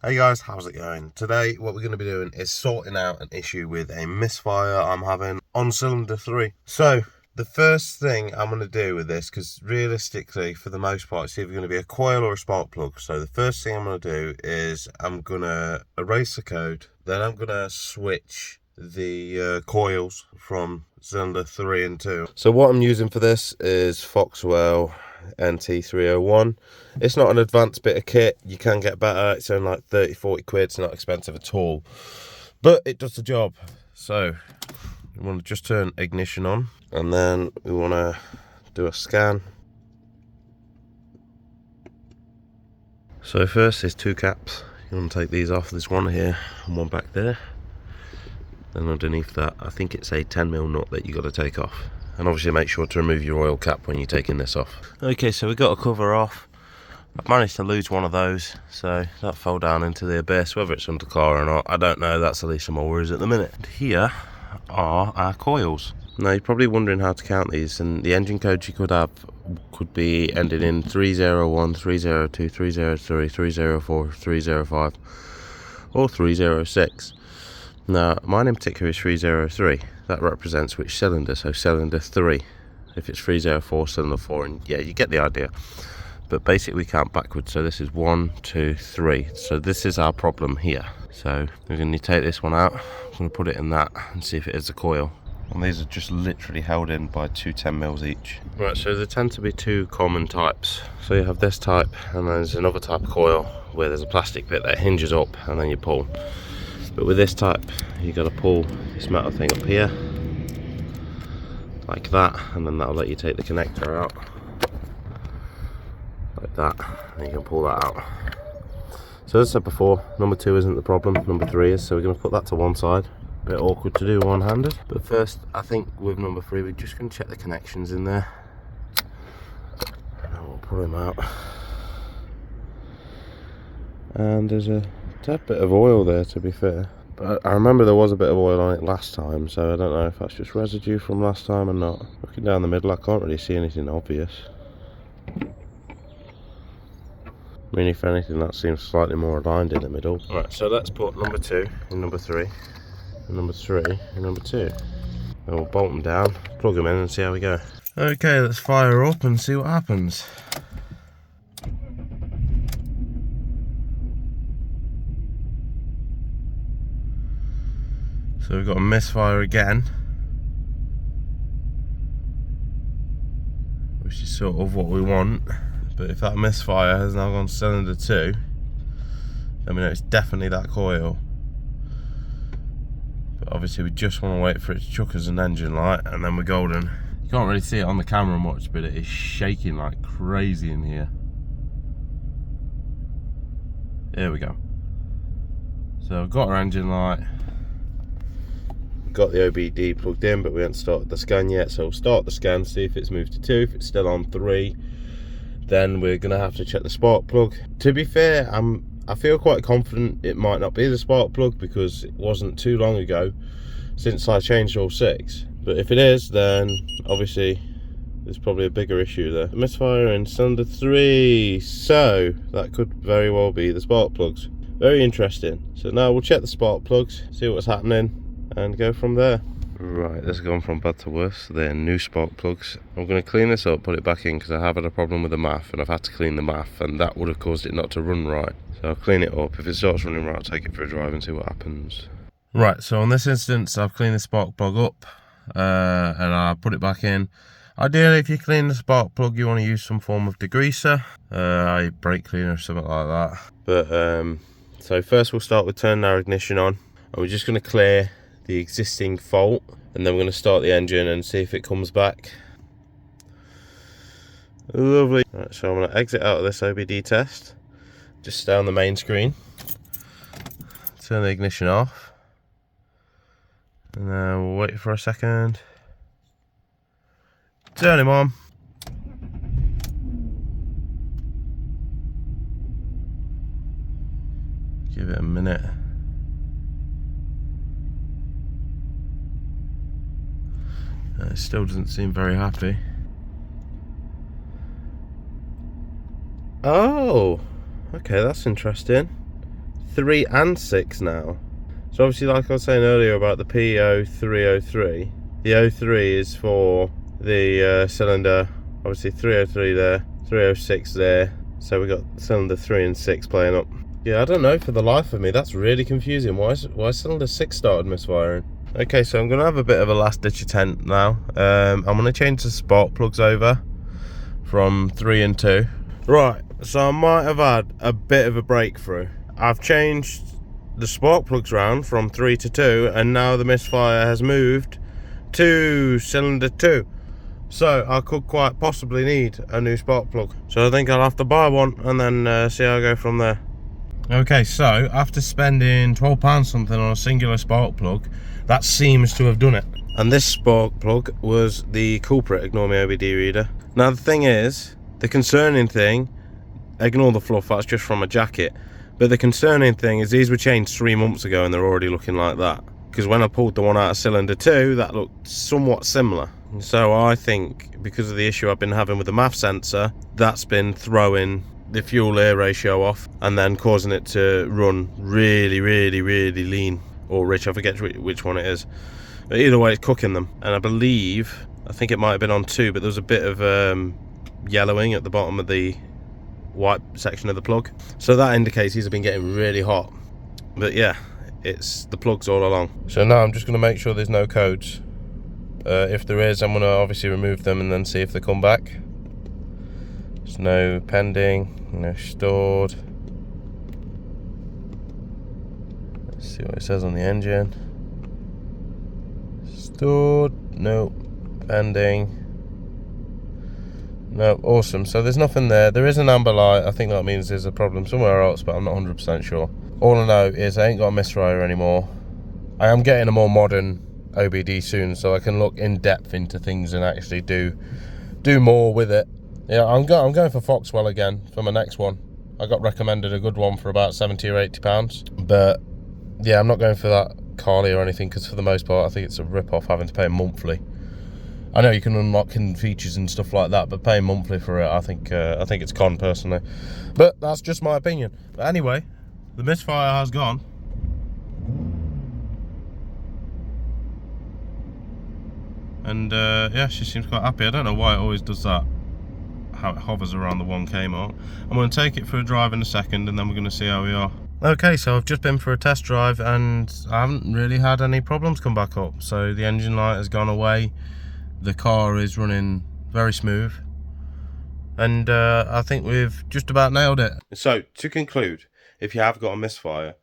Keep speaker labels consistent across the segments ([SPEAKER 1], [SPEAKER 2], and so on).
[SPEAKER 1] Hey guys, how's it going? Today what we're going to be doing is sorting out an issue with a misfire I'm having on cylinder 3. So the first thing I'm going to do with this, because realistically for the most part it's either going to be a coil or a spark plug. So the first thing I'm going to do is I'm going to erase the code, then I'm going to switch the coils from cylinder 3 and 2. So what I'm using for this is Foxwell NT301. It's not an advanced bit of kit, you can get better, it's only like 30-40 quid, it's not expensive at all, but it does the job. So we want to just turn ignition on, and then we want to do a scan. So first there's two caps, you want to take these off. There's one here and one back there, and underneath that I think it's a 10mm nut that you got to take off. And obviously make sure to remove your oil cap when you're taking this off. Okay, so we got a cover off. I've managed to lose one of those, so that fell down into the abyss. Whether it's under car or not, I don't know. That's the least of my worries at the minute. And here are our coils. Now you're probably wondering how to count these, and the engine codes you could have could be ending in 301, 302, 303, 304, 305 or 306. Now mine in particular is 303. That represents which cylinder, so cylinder 3. If it's 304, cylinder 4, and yeah, you get the idea. But basically we count backwards, so this is 1, 2, 3. So this is our problem here. So we're going to take this one out, I'm going to put it in that and see if it is a coil. And these are just literally held in by two 10mm each. Right, so there tend to be two common types. So you have this type, and there's another type of coil where there's a plastic bit that hinges up and then you pull. But with this type, you got to pull this metal thing up here, like that, and then that'll let you take the connector out, like that, and you can pull that out. So as I said before, number 2 isn't the problem, number 3 is, so we're going to put that to one side. A bit awkward to do one-handed. But first, I think with number 3, we're just going to check the connections in there. And we'll pull them out. And there's a tad bit of oil there, to be fair, but I remember there was a bit of oil on it last time, so I don't know if that's just residue from last time or not. Looking down the middle, I can't really see anything obvious. I mean, if anything, that seems slightly more aligned in the middle. Right, so let's put number 2 in number 3, and number 3 in number 2, and we'll bolt them down, plug them in, and see how we go. Okay, let's fire up and see what happens. So we've got a misfire again, which is sort of what we want. But if that misfire has now gone cylinder 2, then we know it's definitely that coil. But obviously we just want to wait for it to chuck us an engine light, and then we're golden. You can't really see it on the camera much, but it is shaking like crazy in here. Here we go. So we've got our engine light. Got the OBD plugged in, but we haven't started the scan yet, so we'll start the scan, see if it's moved to 2. If it's still on 3, then we're gonna have to check the spark plug. To be fair, I feel quite confident it might not be the spark plug, because it wasn't too long ago since I changed all 6. But if it is, then obviously there's probably a bigger issue there. Misfire in cylinder 3, so that could very well be the spark plugs. Very interesting. So now we'll check the spark plugs, see what's happening, and go from there. Right, this has gone from bad to worse. They're new spark plugs. I'm going to clean this up, put it back in, because I have had a problem with the MAF, and I've had to clean the MAF, and that would have caused it not to run right. So I'll clean it up. If it starts running right, I'll take it for a drive and see what happens. Right, so in this instance, I've cleaned the spark plug up, and I put it back in. Ideally, if you clean the spark plug, you want to use some form of degreaser, brake cleaner or something like that. But so first we'll start with turning our ignition on, and we're just going to clear the existing fault, and then we're going to start the engine and see if it comes back. Lovely. Right, so I'm going to exit out of this OBD test, just stay on the main screen, turn the ignition off, and then we'll wait for a second, turn him on, give it a minute. It still doesn't seem very happy. Oh, okay, that's interesting. 3 and 6 now. So obviously, like I was saying earlier about the P0303, the 03 is for the cylinder, obviously 303 there, 306 there, so we got cylinder 3 and 6 playing up. Yeah, I don't know for the life of me, that's really confusing. Why cylinder 6 started misfiring? Okay, so I'm going to have a bit of a last ditch attempt now. I'm going to change the spark plugs over from 3 and 2. Right, so I might have had a bit of a breakthrough. I've changed the spark plugs round from 3 to 2, and now the misfire has moved to cylinder 2. So I could quite possibly need a new spark plug. So I think I'll have to buy one and then see how I go from there. Okay, so after spending £12 something on a singular spark plug, that seems to have done it. And this spark plug was the culprit, ignore me OBD reader. Now the thing is, the concerning thing, ignore the fluff, that's just from a jacket. But the concerning thing is these were changed 3 months ago and they're already looking like that. Because when I pulled the one out of cylinder 2, that looked somewhat similar. And so I think, because of the issue I've been having with the MAF sensor, that's been throwing the fuel-air ratio off and then causing it to run really lean or rich. I forget which one it is. But either way, it's cooking them. And I think it might have been on 2, but there was a bit of yellowing at the bottom of the white section of the plug, so that indicates these have been getting really hot. But yeah, it's the plugs all along. So now I'm just going to make sure there's no codes. If there is, I'm going to obviously remove them and then see if they come back. There's no pending, no stored. Let's see what it says on the engine. Stored, no. Pending, no. Awesome. So there's nothing there. There is an amber light. I think that means there's a problem somewhere else, but I'm not 100% sure. All I know is I ain't got a misfire anymore. I am getting a more modern OBD soon, so I can look in depth into things and actually do more with it. Yeah, I'm going for Foxwell again for my next one. I got recommended a good one for about £70 or £80, but yeah, I'm not going for that Carly or anything, because for the most part I think it's a rip-off having to pay monthly. I know you can unlock hidden features and stuff like that, but paying monthly for it, I think it's con personally. But that's just my opinion. But anyway, the misfire has gone. And yeah, she seems quite happy. I don't know why it always does that, how it hovers around the 1K mark. I'm going to take it for a drive in a second and then we're going to see how we are. Okay, so I've just been for a test drive and I haven't really had any problems come back up. So the engine light has gone away. The car is running very smooth, and I think we've just about nailed it. So to conclude, if you have got a misfire,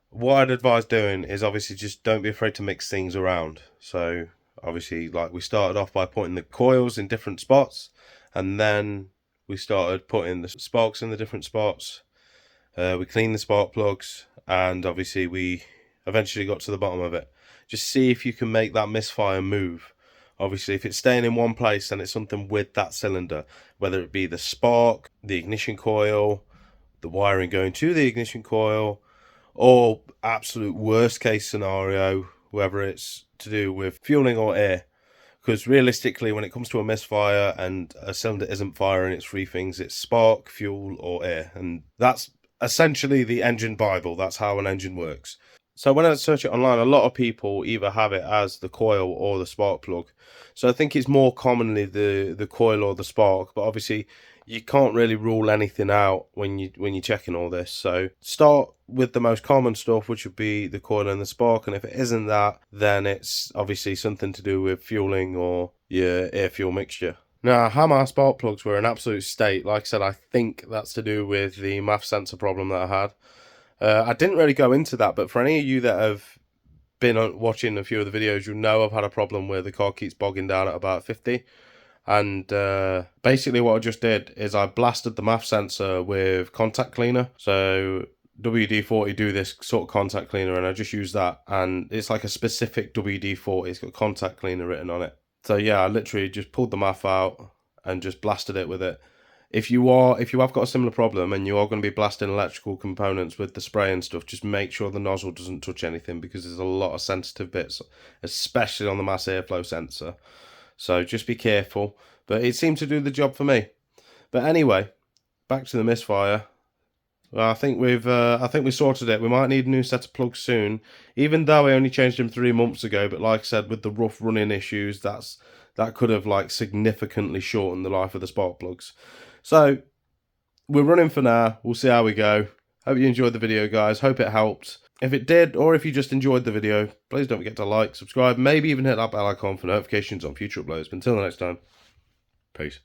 [SPEAKER 1] what I'd advise doing is obviously just don't be afraid to mix things around. So obviously, like, we started off by putting the coils in different spots, and then we started putting the sparks in the different spots. We cleaned the spark plugs, and obviously we eventually got to the bottom of it. Just see if you can make that misfire move. Obviously, if it's staying in one place, then it's something with that cylinder, whether it be the spark, the ignition coil, the wiring going to the ignition coil, or absolute worst case scenario, whether it's to do with fueling or air. Because realistically, when it comes to a misfire and a cylinder isn't firing its three things, it's spark, fuel, or air. And that's essentially the engine Bible. That's how an engine works. So when I search it online, a lot of people either have it as the coil or the spark plug. So I think it's more commonly the coil or the spark, but obviously you can't really rule anything out when you're checking all this. So start with the most common stuff, which would be the coil and the spark, and if it isn't that, then it's obviously something to do with fueling or your air fuel mixture. Now, how my spark plugs were in absolute state, like I said, I think that's to do with the MAF sensor problem that I had. I didn't really go into that, but for any of you that have been watching a few of the videos, you'll know I've had a problem where the car keeps bogging down at about 50. And basically what I just did is I blasted the MAF sensor with contact cleaner. So WD-40 do this sort of contact cleaner, and I just use that, and it's like a specific WD-40. It's got contact cleaner written on it. So yeah, I literally just pulled the MAF out and just blasted it with it. If you have got a similar problem and you are going to be blasting electrical components with the spray and stuff, just make sure the nozzle doesn't touch anything, because there's a lot of sensitive bits, especially on the mass airflow sensor. So just be careful. But it seemed to do the job for me. But anyway, back to the misfire. Well, I think we sorted it. We might need a new set of plugs soon, even though I only changed them 3 months ago. But like I said, with the rough running issues, that could have like significantly shortened the life of the spark plugs. So we're running for now. We'll see how we go. Hope you enjoyed the video, guys. Hope it helped. If it did, or if you just enjoyed the video, please don't forget to like, subscribe, maybe even hit that bell icon for notifications on future uploads. But until the next time, peace.